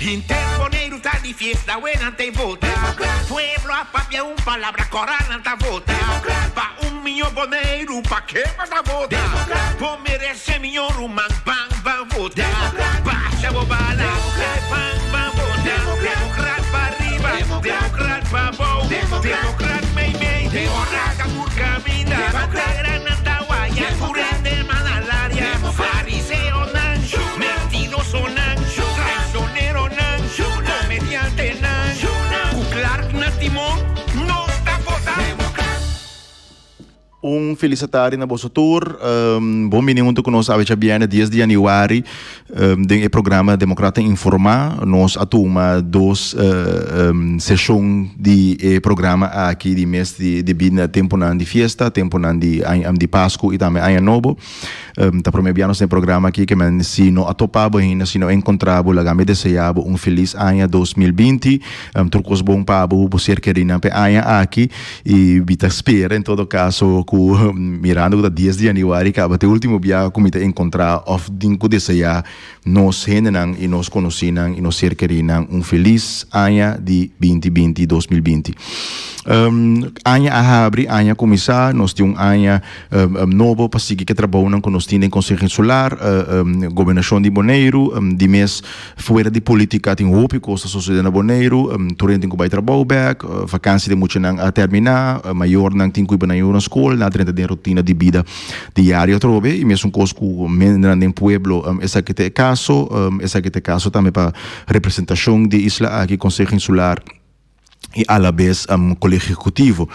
Interponer está de fiesta, buena te vota. Pueblo a papia un palabra corana ta vota. Pa un millón boneiro, pa que vas a vota. Po merece millón rumang bang bang vota. Pa chavo bala, bang bang vota. Democrat pa arriba, democrat pa bow. Democrat mei mei, democrat camur camina. Bandera nantaguaya, curende manalaria. Fariseo nancho, mentiroso nancho. Traicionero nancho, comediante nancho. Clark na timon, no está votando. Feliz tarde na vosso tour. Bom menino conosco a Chabiana 10 de januário do programa Democrata Informar. Nós atuamos duas sessões de programa aqui de mês de bina tempo de festa, tempo de Páscoa e também ano novo. Tá prometendo esse programa aqui que se não atopava ainda, se não encontrava, lá me desejava feliz ano 2020. Trucos bom para você querer na ano aqui e bita espera em todo caso mirando da 10 de januário que até o último dia comité encontrar of dinco desejar nos renan e nos conhecinan e nos ser querinan feliz ano de 2020. Ano a abrir, ano a começar, nós temos ano novo para seguir que trabalham com nós em Conselho Insular, governação de Bonaire, de mês fora de política tem roupa costa sociedade na Bonaire, torrente com vai trabalho back, vacância de muito não a terminar, maior não tem que ir na escola, na trenta de rotina de vida diária trove e mesmo coisa com menina em pueblo, essa que tem caso também para representação de isla aqui Conselho Insular e à la vez colégio executivo.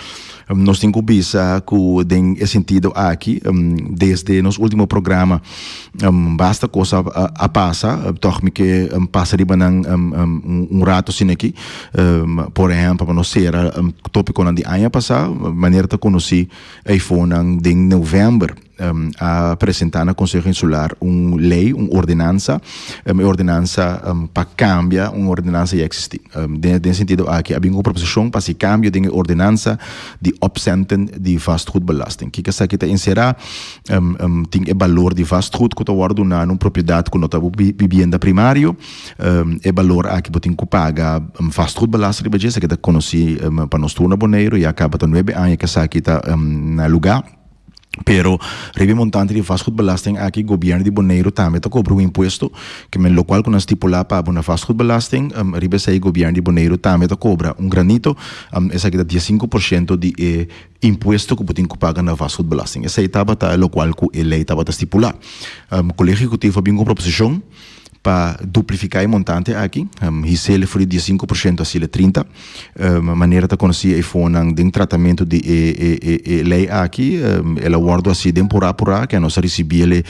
Nós temos que pensar que tem sentido aqui, desde nosso último programa, basta coisa a passar, toque que passa riba rato assim aqui, por exemplo, para nós ser tópico de ano passado, maneira de conhecer iPhone de novembro, a apresentar na Conselho Insular lei, ordenança para cambiar ordenança já existe. Nesse sentido, aqui há uma proposição para se cambio de ordenança de opcenten de vastgoedbelasting. Que essa que está encerrar tem o valor de vastgoed que está ordenado na propriedade que nota vivenda primário, o valor aqui tem que pagar vastgoedbelasting, que está conhecido para nós turno Bonaire e acaba de 9 anos que essa aqui está na lugar. Pero rebe montante de vastgoedbelasting aqui governo de Bonaire também tá cobra imposto que men local que nós estipular para uma vastgoedbelasting rebe sai governo de Bonaire também tá cobra granito essa aqui dá 15% de imposto que tem que pagar na vastgoedbelasting essa etapa tá local que lei tava estipular colégio executivo bem com proposição para duplicar o montante aqui, ele foi de 5% a 30%, maneira de conhecer iPhone de tratamento de lei aqui, ela guarda assim temporada que nós recebemos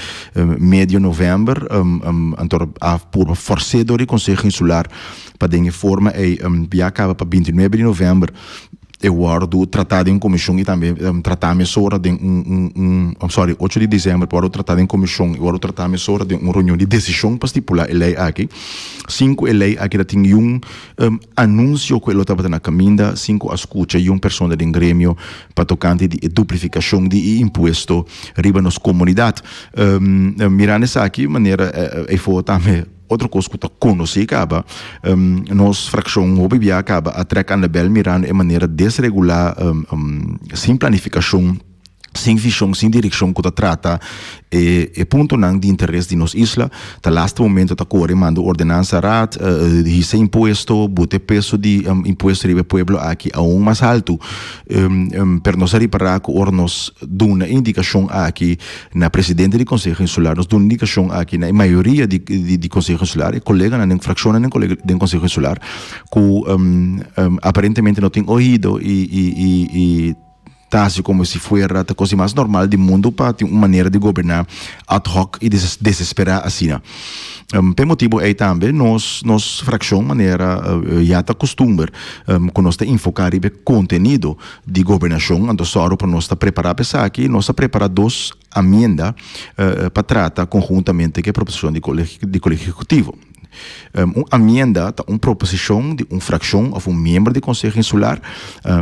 meio novembro, então a por forçado de Conselho Insular para dar forma e acaba para 29 de novembro. Eu guardo tratado em comissão e também tratamento sobre de 8 de dezembro para tratado em comissão e guardo tratamento sobre de reunião de decisão para estipular a lei aqui 5 a lei aqui tem anúncio que ele estava na caminha 5 a escuta e pessoa de grêmio para tocante de duplicação de imposto riba nas comunidade mirando essa aqui maneira e foi também outra coisa que está conhecida acaba nos fração o bebê acaba a trecar na bel mirando a maneira desregular sem planificação sem visão, sem direção que trata e ponto não de interesse de nos isla tá last momento tá corre mando ordenança rat esse imposto bote peso de imposto ribe pueblo aqui a mais alto per nós reparar que nos dá uma indicação aqui na presidente do Conselho Insular nos dá uma indicação aqui na maioria de Conselho Insular e colega na fração na colega do Conselho Insular que aparentemente não tem ouvido e assim como se fosse a coisa mais normal do mundo para ter uma maneira de governar ad hoc e desesperar assim. Por motivo aí também nós fração maneira já está costumbre com nós enfocar em conteúdo de governação então só para nós preparar para aqui nós preparar 2 emendas para tratar conjuntamente que a proposição de colégio executivo. Uma emenda, uma proposição de uma fração ou membro do Conselho Insular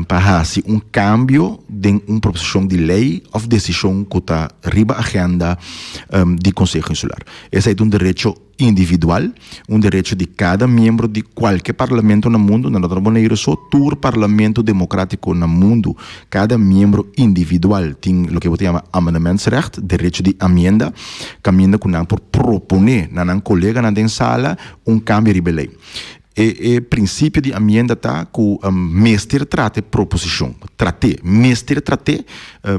para fazer cambio de uma proposição de lei ou decisão que está riba agenda do Conselho Insular. Esse é um direito individual, direito de cada membro de qualquer parlamento no mundo, na outra maneira só todo parlamento democrático no mundo, cada membro individual tem o que eu chamo amendamentsrecht, direito de amenda, caminha com por proponer na colega na sala cambio de lei. E princípio de amenda tá com mestre trate proposição, mestre trate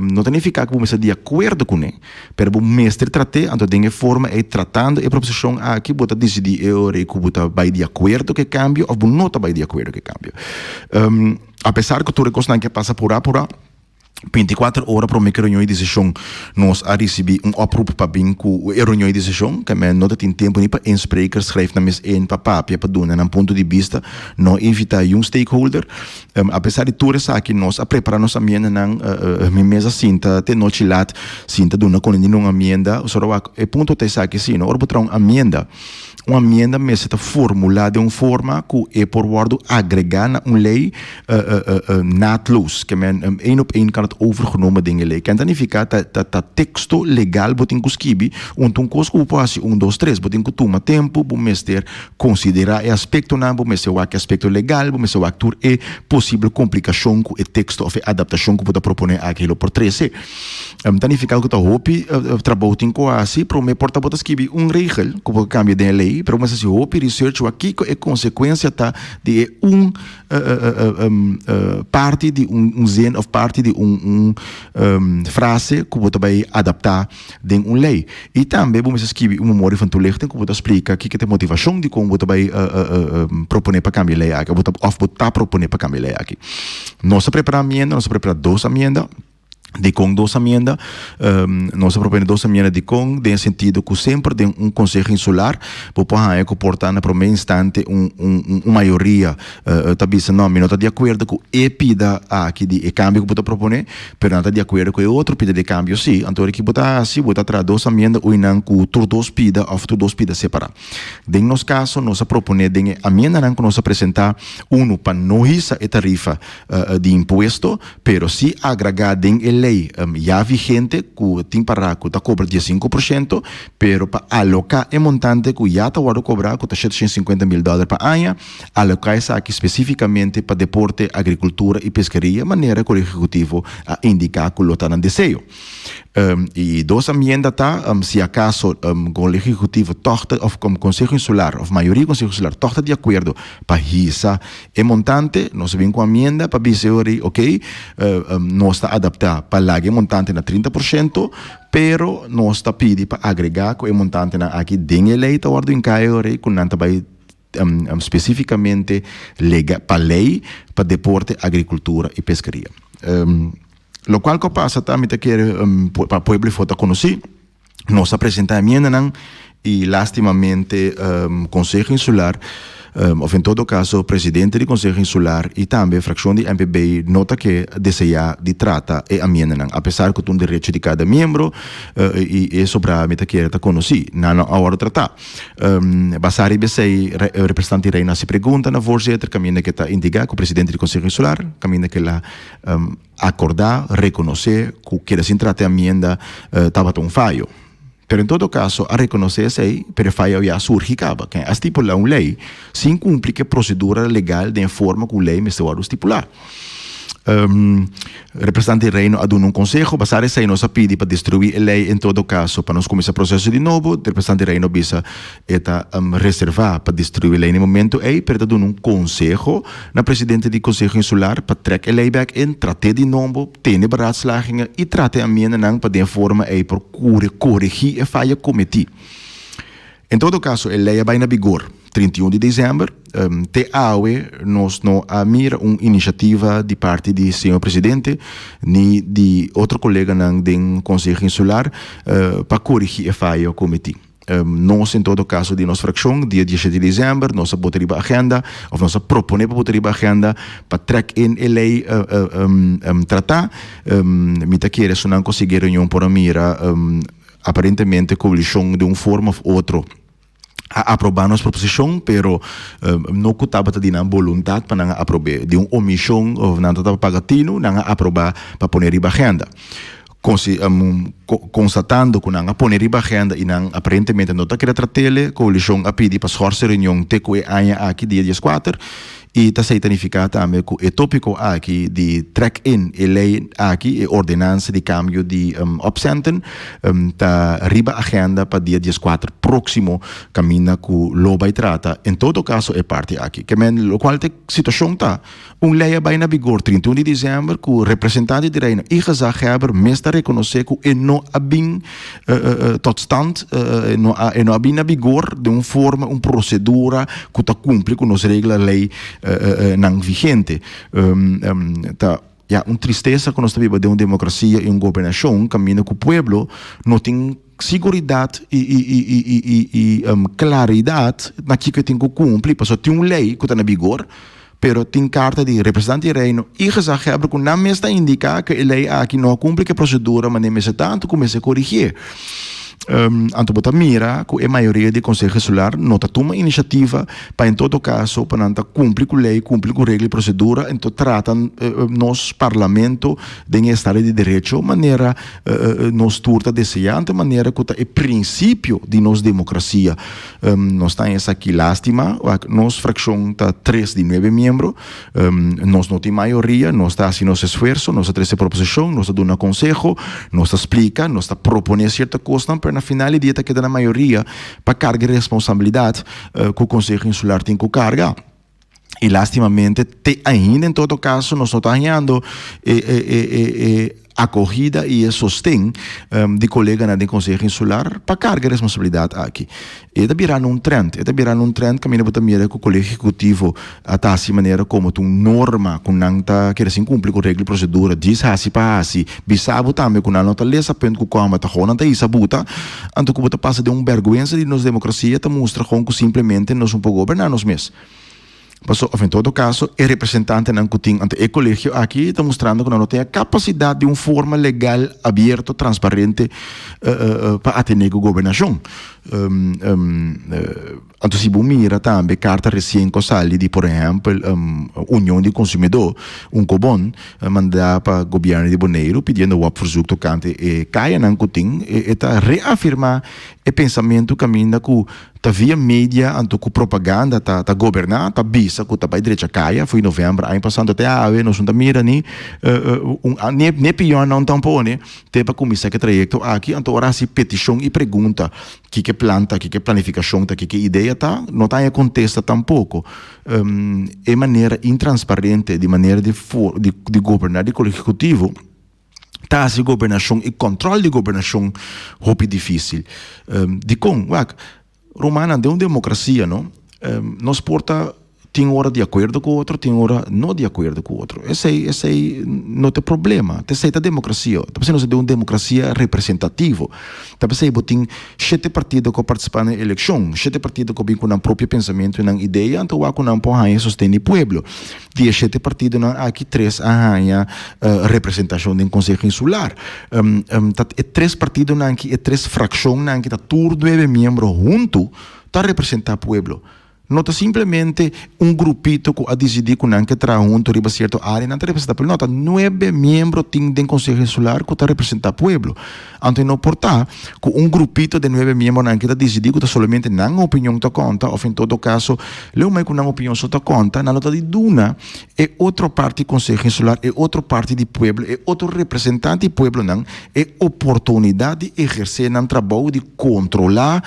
não significa que vamos de acordo com ele, mas o mestre trate então de forma é tratando a proposição aqui bota decidir eu que bota vai de acordo que cambio ou não vai de acordo que cambio. Apesar que tudo coisa que passa por 24 horas para uma reunião de decisão, nós recebemos oproep para vir com a reunião de decisão, que não tem tempo nem para inspreker, schrijf na mes papel para doen, en ponto de vista, não invitar stakeholder. Apesar de tudo isso aqui, nós preparamos a amenda na mesa cinta, até noite lá, cinta dona com nenhuma amenda, só o ponto é aqui sim, ora botar uma amenda mesa está formulada de uma forma que é por word agregar na uma lei naadloos, que één op één kan het overgenomen dingen lei. Kan significa dat texto legal botin kuskibi, um coisa que pode 1, 2, 3, botin que toma tempo, bom mester considerar o aspecto na, bom mester o aspecto legal, bom mester o actor é possível complicação com o texto ou adaptação que pode proponer aquilo por 13. Significa que tá hopi trabalho tem quase, para me porta botas skibi regel que pode cambiar de lei, para mas se hopi research aqui é consequência tá de parte de zin of parte de frase que você vai adaptar de lei. E também vamos escrever memória van toelichting que você explica que é a motivação de como você vai proponer para cambiar lei aqui, ou você proponer para cambiar lei aqui. Nós preparamos amenda, nós preparamos 2 amendas, de com 2 amendas, nós propomos 2 amendas de com, em sentido que sempre tem conselho insular, para comportar na primeira instante uma maioria, talvez não está de acordo com a pida aqui de cambio que você propõe, mas não está de acordo com o outro pida de cambio, sim. Então, aqui você traz 2 amendas, ou não com 2 pida, ou 2 pida separados. Em nosso caso, nós proponemos a amenda que nós apresentar, para não risar a tarifa de imposto, mas se agregar em lei já vigente que tem para que está cobra 15%, pero para alocar o montante que já está a cobrar que está $750,000 para ano, alocar isso aqui especificamente para deporte, agricultura e pescaria, maneira que o executivo indica que está no desejo. E 2 amendas se acaso com o executivo torta ou com o Conselho Insular, ou maioria do Conselho Insular torta de acordo para isso o montante, nós vem com a amenda para dizer, ok, nós está adaptar para lá o montante na 30%, pero nós está pedindo para agregar com o montante na aqui dentro da lei, está ordem em caio, com nanta vai especificamente para lei, para deporte, agricultura e pescaria. Lo qual que passa também que para o povo foto conhecer, nós apresentamos a minha e lastimamente Conselho Insular, ou em todo caso, o presidente do Conselho Insular e também a fração de MPB nota que deseja de tratar a minha, apesar que tem direito de cada membro e sobre a meta que está conhecido, não a hora de tratar. Basari BC, representante Reina se pergunta na voorzitter, caminho que está indicado com o presidente do Conselho Insular, caminho que ela acordar, reconhecer que quer se tratar a minha estava tão falho. Pero em todo caso, a reconhecer aí, pero falha já surge caba, que estipular uma lei, sem cumprir a procedura legal de forma que a lei me está a estipular. Representante Reino a um conselho, basar essa aí nossa pede para destruir a lei em todo caso, para nós começar o processo de novo, o representante Reino bisa eta reservar para destruir a lei no momento aí, para dar um conselho na presidente do Conselho Insular para trazer a lei back in, tratar de novo, ter beraadslagingen e tratar a minha não para de forma aí por corrigir a falha cometida. Em todo caso, a lei vai na vigor 31 de dezembro. Te AUE nós não mira uma iniciativa de parte do senhor presidente nem de outro colega do Conselho Insular para corrigir a falha cometida. Nós, em todo caso, de nossa fração, dia 17 de dezembro, nós botaremos a agenda, ou nós proponemos para botar a agenda para trazer in a lei tratar. Mita que eles não conseguiram reunião por a mira, aparentemente, coalição de uma forma ou outra. A aprovar nossa proposição, pero não estava tendo vontade para aprovar de uma omissão ou não estava pagatino, não aprovar para pôr em agenda. constatando que não poner riba agenda e não aparentemente não está querendo tratar coalição a pedir para esforçar reunião teco e anha aqui dia 14 e está se identificar também que o tópico aqui de track-in e lei aqui e ordenança de cambio de opcenten está riba agenda para dia 14 próximo caminha que lo vai trata em todo caso é parte aqui que men lo qual te situação está lei vai na vigor 31 de dezembro que o representante de reino e gezagheber meestal reconhecer que não abin tot stand não abin na vigor de forma procedura que está cumpre com as regras lei não vigente tá tristeza que nós vivemos de uma democracia e uma governação caminha que o povo não tem seguridade e claridade naquilo que tem que cumprir, porque tem uma lei que está na vigor, pero tem carta de representante de reino e gezagheber que não está indicar que a lei aqui não cumpre que a procedura, mas nem tanto começa a corrigir. Anto bota mira que a maioria de conselho solar não toma iniciativa para em todo caso para não cumprir com lei, cumprir com regra e procedura, então tratam nos parlamento de estado de direito maneira nos turta desejante maneira que é princípio de nos democracia. Nós temos aqui lástima, nos fração está 3 de 9 membros, nós não tem maioria, nós está assim nosso esforço, nós está 13 proposição, nós está dando conselho, nós está explica, nós está propondo certa coisa, na final do dia está quedando a maioria para carga de responsabilidade que o Conselho Insular tem que carregar. E, lastimamente, ainda em todo caso, nós estamos ganhando a corrida e o sostém de colega do Conselho Insular para carga de responsabilidade aqui. E está virando um trend, caminho para também que o Colégio Executivo está assim maneira como uma norma que não está querendo cumprir com regra e procedura, diz assim para assim, bisabo também que não está lesa pendo que como está não está isso buta, então que está passa de vergonha de nossa democracia, está mostra que simplesmente nós não podemos governar nós mesmos. Passou, em todo caso, o representante não tem ante o colégio aqui está mostrando que não tem a capacidade de uma forma legal, aberta, transparente para atender a governação. Então, se você mira também carta recém que sale de, por exemplo, União de Consumidor, cobon mandar para o governo de Bonaire pedindo o verzoek tocante e caia não tem e reafirmar o pensamento caminho que tá via mídia, anto com propaganda, tá governar, tá bisa, que tá para a direita caia, foi em novembro, aí passando até a AVE, nós não tá mira nem pior não tampone, tem para começar que trajecto aqui, então ora se petição e pergunta, que planta, que planificação, que ideia tá, não tá em contesta tampouco, é maneira intransparente, de maneira de governar de colégio executivo, tá a governação e controle de governação, é difícil. De com, Romana, de uma democracia, não? Nós porta tem hora de acordo com o outro, tem hora não de acordo com o outro. Esse aí não tem problema. Tem a democracia. Talvez nós de uma democracia representativa. Talvez tem 7 partidos que participam na eleição, 7 partidos que vêm com um próprio pensamento e uma ideia, então há com um pouco sustém o povo. De 7 partidos aqui 3 arranha representação do Conselho Insular. 3 partidos aqui, 3 frações aqui, tá todos 9 membros juntos, tá representar o povo. Não é simplesmente grupito que a decidir que não quer trazer junto riba certa área, não está representado pelo nota 9 membros tem do Conselho Insular que está representando o povo. Então não importa que grupito de 9 membros não quer decidir que somente não opinião está conta, ou em todo caso, leu mais que não opinião só está conta, não está de duna, é outra parte do Conselho Insular, é outra parte do povo, é outro representante do povo, não, é oportunidade de exercer um trabalho de controlar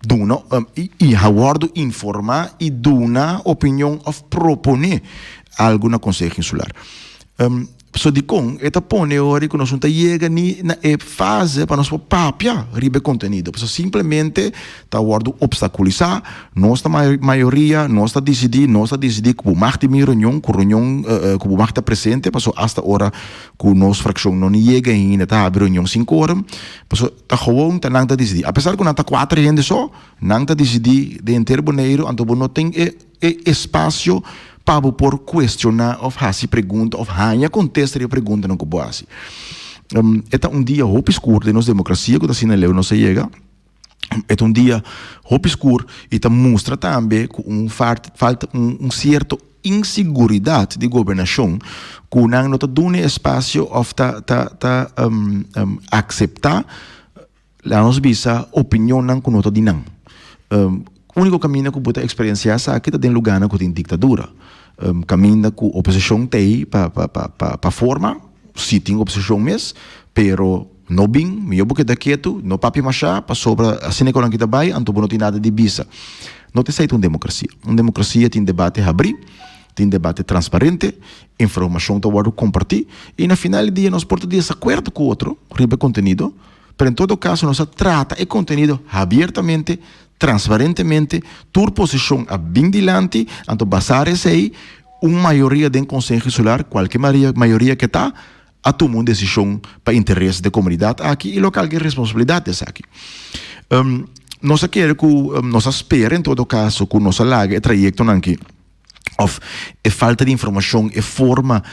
duna e aguardo informar e duna opinião of proponer alguma Conselho Insular. So di con eta pone ora que nós não chega ni na fase para nós papia ribe conteúdo. So simplesmente tá aguardo obstaculizar nossa maioria, nós tá decidir que o marca de reunião, que o marca presente, passou hasta hora que nossa fração não chega ainda tá abre reunião 5 horas, passou tá gewoon tá não tá decidir. Apesar que não tá 4 gente só, não tá decidir de inteiro Bonaire, então não tem espaço para por questionar ou fazer pergunta ou ganhar contesta de pergunta não que boas. É dia hope escuro de nossa democracia que assim leu não se chega. É dia hope escuro e mostra também que falta certo inseguridade de governação que não nota dune espaço of aceitar la nos bisa opinião não que nota de não. O único caminho que pode experienciar é que tem lugar na que tem ditadura. Caminho que a oposição tem para forma, se tem oposição mesmo, pero não bem, melhor porque da quieto, não papi machá, para sobra assim que não vai, então não tem nada de bisa. Não tem saído uma democracia. Uma democracia tem debate abrir, tem debate transparente, informação está a compartilhar, e na final do dia nós portugueses acordo com o outro, riba conteúdo, mas em todo caso nós trata o conteúdo abertamente, transparentemente, tua posição a bem dilante, então basar-se aí, uma maioria do Conselho Insular, qualquer maioria que está, a tomar uma decisão para interesse da comunidade aqui e local que responsabilidade é aqui. Nós queremos que nós espera em todo caso que nós laga o trajeto aqui of falta de informação e forma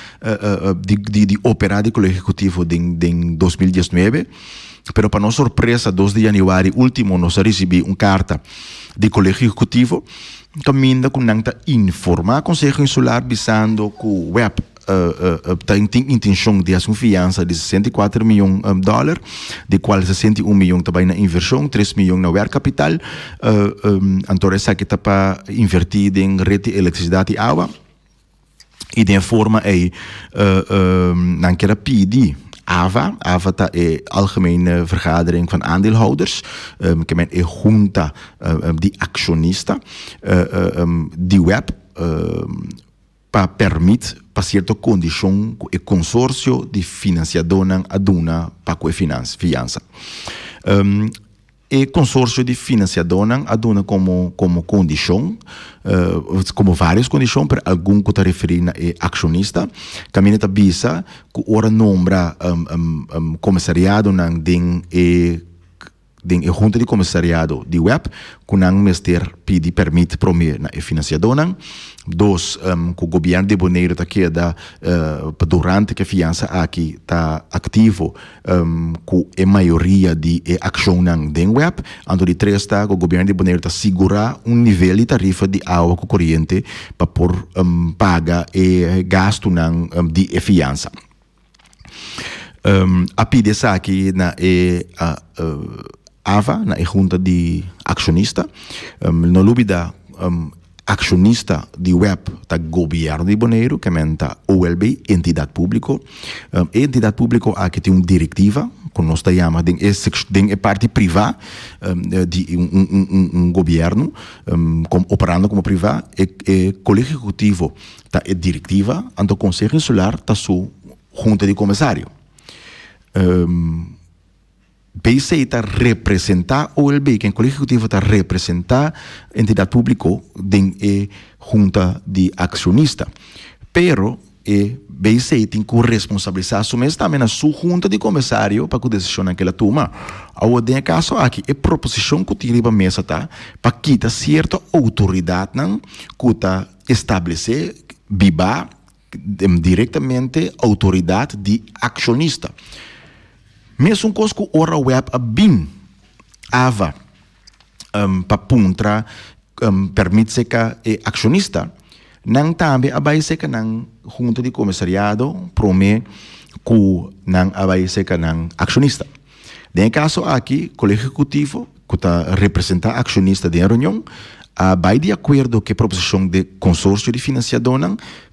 de operar do Colégio Executivo em 2019, pero para nossa surpresa 2 de janeiro último nós recebemos uma carta do Colégio Executivo caminho com não informar o Conselho Insular visando que o web tem intenção de fazer uma fiança de $64 milhões, de qual 61 milhões também na inversão, 3 milhões na web capital, então essa que está para invertir em rede de eletricidade e água, e de forma aí, não quero pedir AVA está é algemene vergadering van aandeelhouders, que é junta de acionista, de web, para permitir para certa condição o consórcio de financiador aduna para a fiança. O consórcio de financiador aduna como condição, como várias condições, para algum que está referindo a acionista, caminha está bisa que ora nombra comissariado den junta de comissariado de web, que não mester pedi permite promer na financiador não. Dos, que o governo de Bonaire está queda durante que a fiança aqui está ativo, com a maioria de ação não den web, então de 3 está que o governo de Bonaire está segurar nível de tarifa de água corrente para por paga e gasto não de fiança. A pide aqui na AVA, na junta de acionista, no lúbida acionista de web da governo de Bonaire, que é OLB, entidade pública. Entidade pública aqui tem uma diretiva, que nós chamamos de parte privada de governo, operando como privado, e colégio executivo da diretiva, então o Conselho Insular está sua junta de comissário. BC está representar o OLB, que o Colégio Executivo está representar a entidade pública em junta de acionista. Pero BC tem que responsabilizar também na sua junta de comissário para que a decisão naquela toma. Ao de caso aqui, a proposição que tira para a mesa tá para quitar certa autoridade que está estabelecer biba diretamente autoridade de acionista. Mesmo coisa que ora web a bem ava para puntra permite que o acionista não também abai se que não junta de comissariado promete que não abai se que não acionista. Em caso aqui, o Colégio Executivo que está representando acionista de reunião vai de acordo com a proposição de consórcio de financiador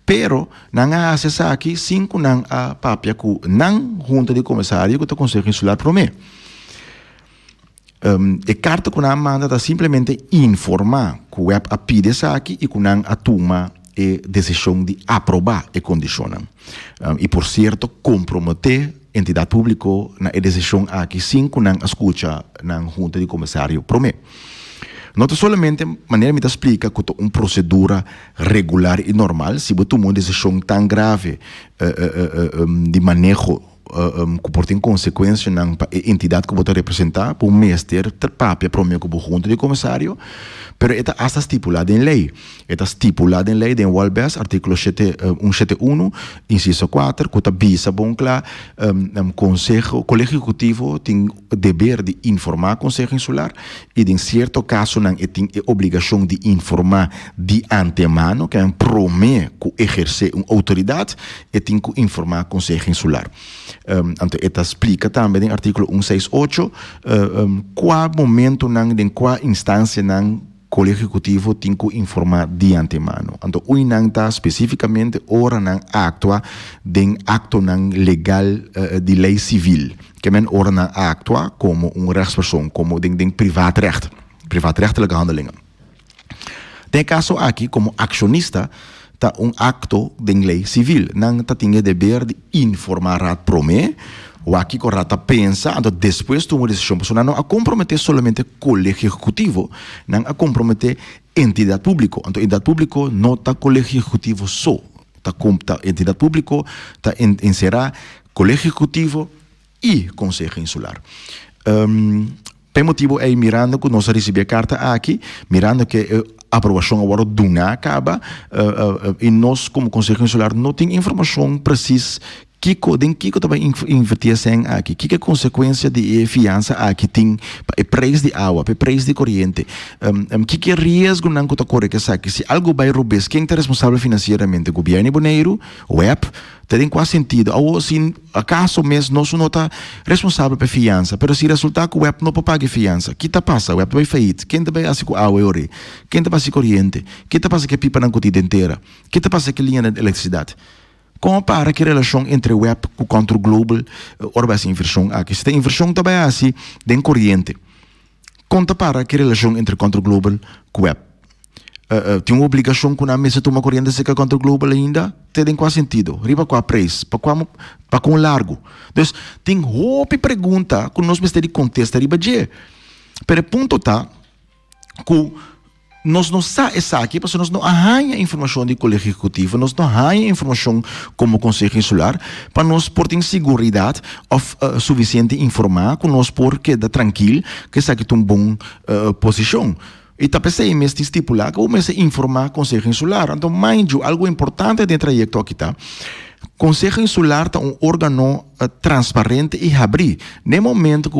pero não há acesso aqui sim que não há papia que não junta de comissário que o Conselho Insular promete. A carta que não manda está simplesmente informar que o web a pide aqui e que não a toma a decisão de aprovar a condição. E por certo, comprometer a entidade pública na decisão aqui sim que não escuta na junta de comissário promete. Não somente maneira me explica que uma procedura regular e normal, se você tomar uma decisão tão grave de manejo comportem consequência na entidade que você representar, para o mestre, ter papia para o meu junto de comissário, pero está hasta estipulado em lei. Está estipulado em lei de Walbes, artículo 171, inciso 4, que está bisa bom claro, colégio executivo tem dever de informar o Conselho Insular e, em certo caso, tem obrigação de informar de antemano, que é promete que exercer uma autoridade e tem que informar o Conselho Insular. Então, esta explica também em artículo 168 qual momento, em qual instância, Colégio Executivo tem que informar de antemano. Então, o não está especificamente ora não actua de acto legal de lei civil, que men ora não actua como rechtspersoon, como de privaatrecht, privaatrechtelijke handelingen. Tem caso aqui como acionista, tá acto de lei civil, não tá tinha dever de informar a prome. O aqui que rata pensa, então depois de uma decisão personal, não a comprometer somente o colégio executivo, não a comprometer entidade pública. Então, entidade pública não está colégio executivo só. Entidade pública está encerrar colégio executivo e conselho insular. Por motivo é mirando que nós recebemos a carta aqui, mirando que a aprovação agora do NA acaba, e nós, como conselho insular, não temos informação precisa Kiko também investigação aqui. Que é a consequência de fiança aqui tem para o preço de água, para o preço de corrente. Que é risco não está correto aqui. Se algo vai roubar, quem está responsável financeiramente? O governo boneiro, o web, tem quase sentido. Ou se acaso mesmo nós não está responsável pela fiança, mas se resultar que o web não pode pagar fiança, o que está passando? O web vai falir. Quem está vai assim com água e quem está passando corrente? Quem está passando que pipa na cotidiana inteira? Quem está passando que linha de eletricidade? Compara que relação entre o web e o controle global, ora essa inversão aqui. Se tem inversão também assim, tem corrente. Conta para que relação entre o controle global e o web. Tem uma obrigação que na mesa toma corrente se que o controle global ainda tem qual sentido. Riba qual preço, para qual largo. Então, tem roupa pergunta que nós precisamos contestar riba de. Pero ponto tá que nós não sabemos aqui, porque nós não arranhamos informação do colégio executivo, nós não arranhamos informação como conselho insular, para nós ter segurança suficiente informar, que nós porque dá tranquilo, que essa aqui tem uma boa posição. E também se mesmo estipular que o mesmo informar conselho insular. Então, mind you, algo importante dentro do trajecto aqui está. Conselho Insular é um órgão transparente e abrir. No momento que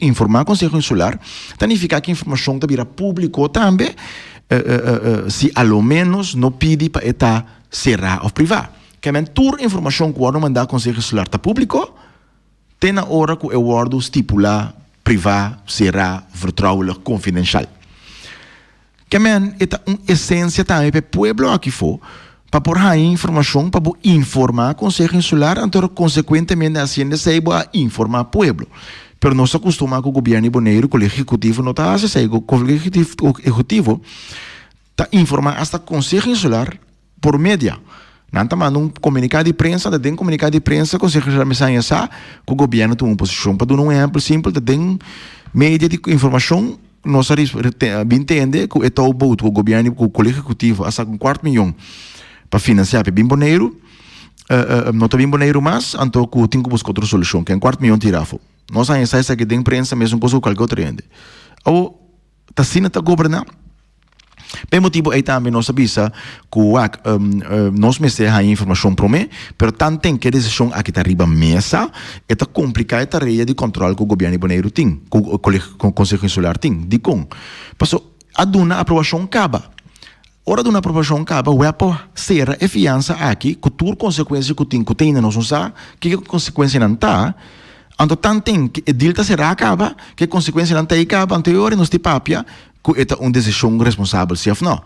informar o Conselho Insular, significa que a informação está virá público também, se ao menos não pede para estar será ou privado. Que a toda informação que o órgão mandar ao Conselho Insular está público, tem na hora que o órgão estipular privado, será vertrouwelijk, confidencial. Que é uma essência também para o povo aqui for, para pôr a informação, para informar o Conselho Insular, então, consequentemente, a Hacienda se vai informar o povo. Mas nós acostumamos com o governo boneiro, o colégio executivo não está assim, o colégio executivo está informando até o Conselho Insular por mídia. Não está mandando comunicado de prensa, tem comunicado de prensa, o Conselho Insular me sai que o governo tem uma posição. Para dar um exemplo simples, tem mídia de informação, nós entendemos que é o governo, o colégio executivo, hasta com 4 milhões. Para financiar para Bimboneiro, não está Bimboneiro mais, então tem que buscar outra solução, que é 4 milhões de tirafo. Nós sabemos que tem imprensa, mesmo coisa que qualquer outra rende. Ou, está sendo a governar. Por motivo aí também nós sabemos que nós mexemos a informação para mim, mas tanto tem que a decisão aqui está arriba mesa, é complicada a tarefa de controle que o governo Bimboneiro tem, que o Conselho Insular tem, de com. Passou, a duna aprovação acaba. Hora de uma aprovação acaba, o EPO será a fiança aqui, que toda consequência que tem não sabe, que consequência não está, então tanto tem que a dilta será acaba, que consequência não está acaba, anterior nós te papia, que é uma decisão responsável, se não.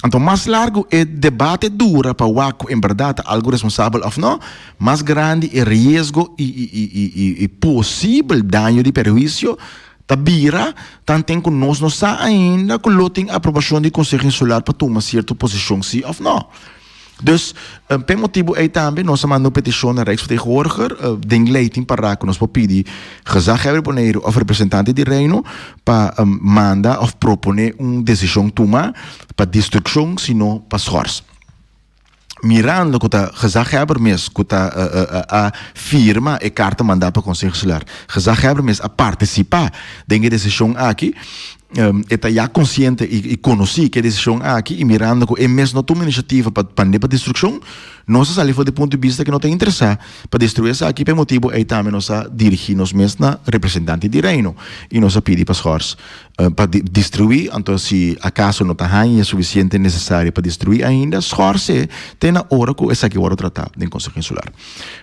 Então, mais largo é debate dura para o que em verdade algo responsável ou não, mais grande é risco e possível dano de perjuízo. Tabira, tanto tem que nós não sabemos ainda que tem aprovação do Conselho Insular para tomar certa posição, sim ou não. Dus, por motivo aí também, nós mandamos petição na Rijksvertegenwoordiger, den leiting para que nós pedimos gezaghebber boneiro ou representante de reino para mandar ou proponer uma decisão tomar para destruição, senão para schors. mirando que a gezaghebber mes que a firma e carta mandar para o Conselho Consular. Gezaghebber mes a participar da decisão aqui. Eta já consciente e conheci que a decisão aqui e mirando que é mesmo não toma iniciativa para destruição, nós saímos do ponto de vista que não tem interesse para destruir essa aqui, por motivo é também nós dirigimos mesmo na representante de reino e nós pedimos para os horses para destruir, então se acaso não tem suficiente necessário para destruir ainda, os horses tem na hora que essa aqui hora tratar do Conselho Consular.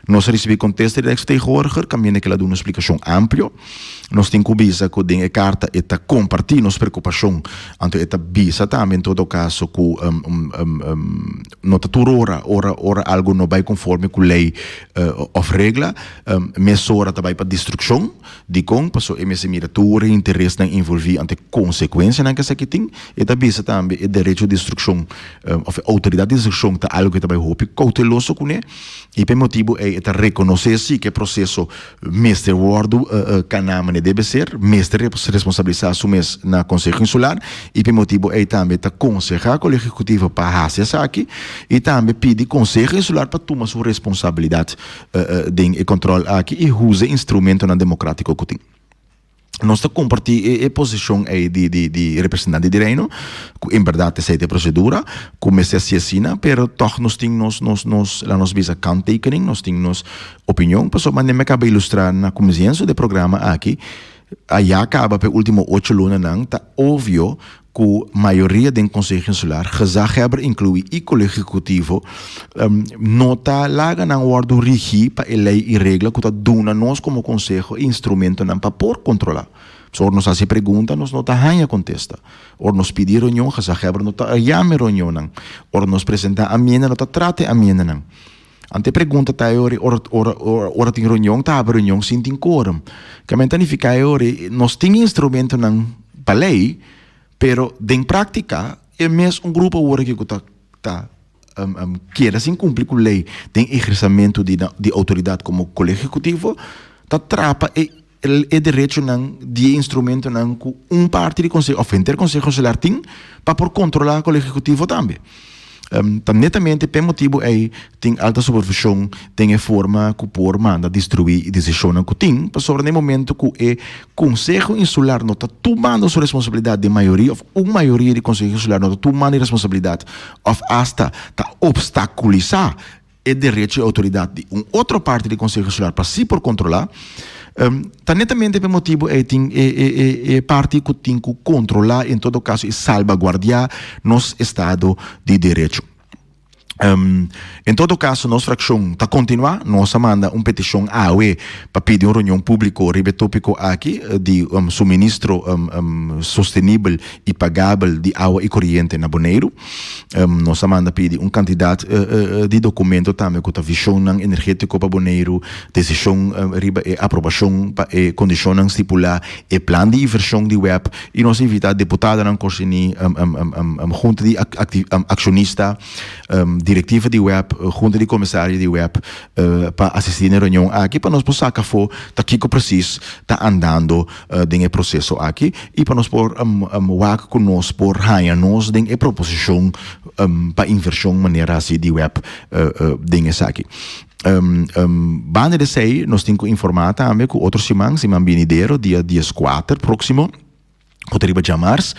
Nós recebemos contexto de ex-terror, caminha que ela dá uma explicação ampla. Nós temos que visa que a carta está compartilhando nossa preocupação, então está visa também em todo caso que não está ora algo não vai conforme com a lei ou regra, mas ora também para destruição de com, passou MS miratura interesse em envolver ante consequência na que essa aqui tem, e está visa também o direito de destruição, ou a autoridade de destruição está algo que também roupa cauteloso com ele, e por motivo é reconhecer sim que o processo mestre word canama deve ser, mestre responsabilizar assumir na Conselho Consular, e por motivo é também aconselhar o Executivo para fazer isso aqui, e também pedir Conselho Consular para tomar sua responsabilidade de controle aqui e usar instrumento na democrático que tem. Nós compartilhamos a posição de representante de reino, que em verdade essa é a procedura, como se assina, pero toch nós temos nós visa kanttekening, nós temos opinião, pessoal, mas nem acaba ilustrar na começo do programa aqui, aí acaba pelo último 8 lunas não, tá óbvio que a maioria do Conselho Consular, gezaghebber inclui o Colégio Executivo, não está lá na ordem rigir para a lei e regra que está dando nós como Conselho instrumento para por controlar. Se nós fazemos pergunta, nós não está a contesta. Ou nós pedimos reunião, gezaghebber não está a chamar reunião. Ou nós apresentamos a minha, não está a tratar a minha. Ante pergunta tá ora tem reunião, tá a reunião sem tem quórum. Que a mente fica nós temos instrumento para lei, pero em prática é mesmo grupo ora que tá quer assim cumprir com a lei, tem exercimento de autoridade como Colégio Executivo, tá trapa e direito de instrumento que parte do Conselho, ou Conselho Consular tem para por controlar o Colégio Executivo também. Netamente, por motivo tem alta supervisão, tem a forma que por manda destruir e decisão que tem, passou no momento que o Conselho Insular não está tomando sua responsabilidade de maioria, ou uma maioria do Conselho Insular não está tomando a responsabilidade, ou hasta está obstaculizar o direito de autoridade de uma outra parte do Conselho Insular para si por controlar. Tá netamente por motivo é parte que tem que controlar, em todo caso, e salvaguardar nosso Estado de Direito. Em todo caso, nossa fração está continuar, nós manda uma petição à UE para pedir uma reunião pública tópico aqui de suministro sustentável e pagável de água e corrente na Bonaire. Nós manda pedir um candidato de documento também com a visão energética para Bonaire, decisão e aprovação para condições estipular e plano de inversão de web e nós invitar deputada na Corsini, junta de acionista, diretiva de web, junta de comissário de web para assistir na reunião aqui, para nós possar que for, tá aqui que preciso, tá andando dentro processo aqui, e para nós por wak com nós por raia nós dentro a proposição para inversão maneira assim de web dentro essa aqui. Banda de sei, nós temos que informar também que outro semana venideiro, dia 4 próximo, Rodrigo Jamars,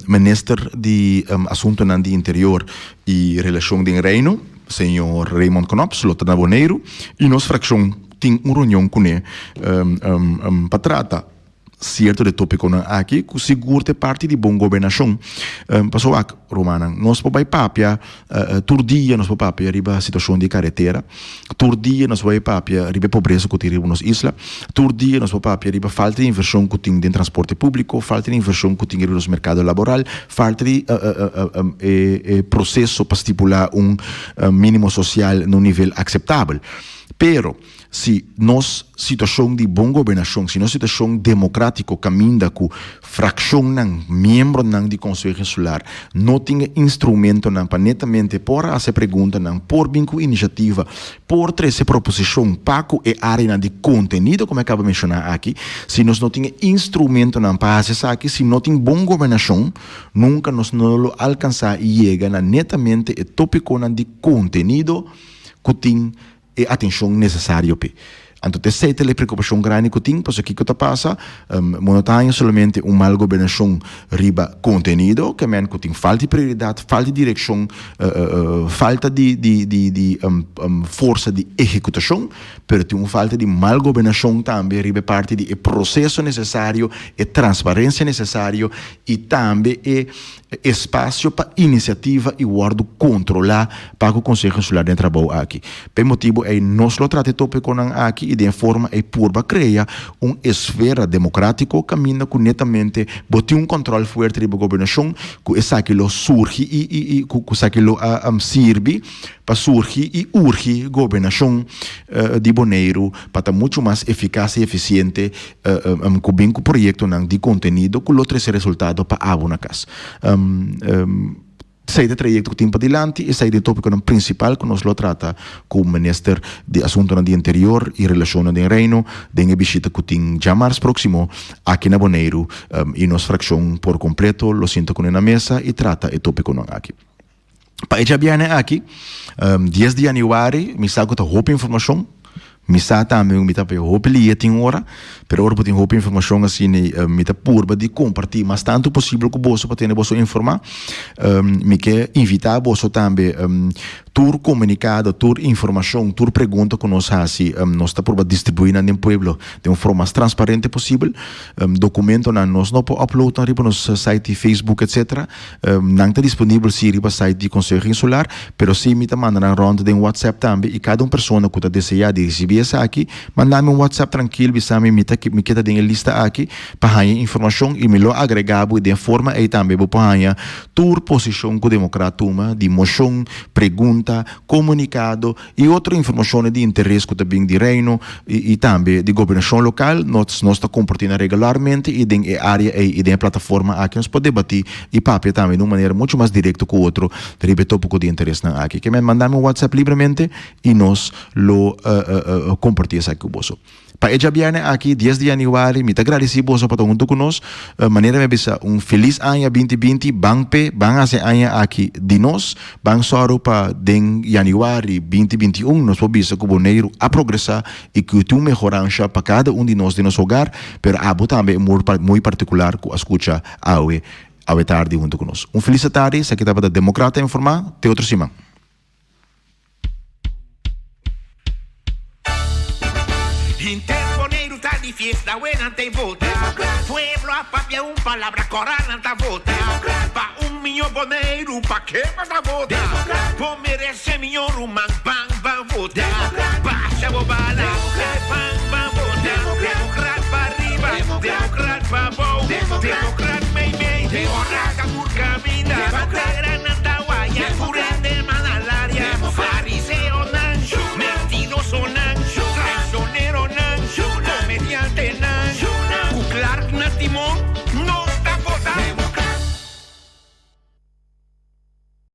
ministro de Assunto de Interior e Relação de Reino, senhor Raymond Knops, lota na Bonaire, e nossa fração tem uma reunião com ele para tratar certo de tópico aqui, que segura parte de boa governação. Passou aqui, Romana, nós podemos papia, turdia nós podemos papia riba situação de carretera, turdia nós podemos papia riba pobreza que tem nas islas, turdia nós podemos papia riba falta de inversão que tem de transporte público, falta de inversão que tem no mercado laboral, falta de processo para estipular mínimo social no nível aceitável. Pero, se nossa situação de boa governação, se nossa situação democrática caminha com fração ng membro ng de Conselho Insular, não tem instrumento para netamente por essa pergunta, por vinco iniciativa, por essa proposição, para e área de conteúdo, como acaba de mencionar aqui, se nós não temos instrumento para fazer aqui, se não tem boa governação, nunca nós não alcançar e chegar netamente e tópico de conteúdo que tem e atenção necessária. Então, essa é a preocupação grande que tem, porque o que passa, não tem somente uma mal governação riba conteúdo, que tem falta de prioridade, falta de direção, falta de força de executação, mas tem uma falta de mal governação também, riba parte do processo necessário, e transparência necessário, e também espaço para iniciativa e guardo controlar para que o Conselho Insular de trabalho aqui. Por motivo é nós lo trate tópico aqui e de forma é purba cria uma esfera democrática caminha com netamente bote um controle forte da governação que essa que lo surge e que essa que lo sirve para surgir e urge governação de Bonaire para estar muito mais eficaz e eficiente com bem com projeto de conteúdo com outro resultado para a na casa. Sai do trajecto que tem para adiante e sai do tópico principal que nós lo trata com o Ministro de Assuntos do Interior e Relações do Reino, de visita que tem já março próximo aqui na Bonaire e nos fração por completo, lo sinto com na mesa e trata o tópico aqui. Para já viene aqui, 10 de januário, me sabe que roupa informação, me sabe também me tape roupa ali tem hora, pero ora tem roupa informação assim me tá purba de compartilhar mas tanto possível que você para ter você informar, me quer invitar você também tur comunicado, tur informação, tur pergunta que nós assim, nós está por distribuir no pueblo de uma forma mais transparente possível, documento na nós não pode upload na nosso site Facebook etc, não está disponível se riba site de Conselho Insular, pero se me tá mandando na ronda de WhatsApp também e cada pessoa que está desejando receber essa aqui, manda-me um WhatsApp tranquilo, me me queda de lista aqui para ganhar informação e me lo agregado de forma aí também para ganhar tur posição que o democrata toma de moção, pergunta, comunicado e outra informação de interesse que também de reino e também de governação local, nós está compartilhando regularmente e de área e de plataforma aqui nós podemos debater e papel também de uma maneira muito mais direta que o outro, de repente pouco de interesse aqui, que me mandar um WhatsApp livremente e nós lo compartilhamos aqui com você. Para já viene aqui 10 de januário, me agradeci você para junto conosco, maneira me bisa feliz ano 2020, bang ase ano aqui de nós, bang soro para den januário 2021, nós podemos que o Bonaire a progressar e que tu melhorança para cada de nós de nosso hogar, pero abo também muito particular que escuta ao tarde junto conosco. Feliz tarde, se aqui estava da Democrata Informar, te outro cima. Interponer está de fiesta, buena te vota. Pueblo a papia palabra corana ta vota. Pa millón boneiro, pa que más ta vota. Po merece millón man pan vota. Baixa bobala, pan vota. Democrat pa arriba, democrat pa bow, democrat may, democrat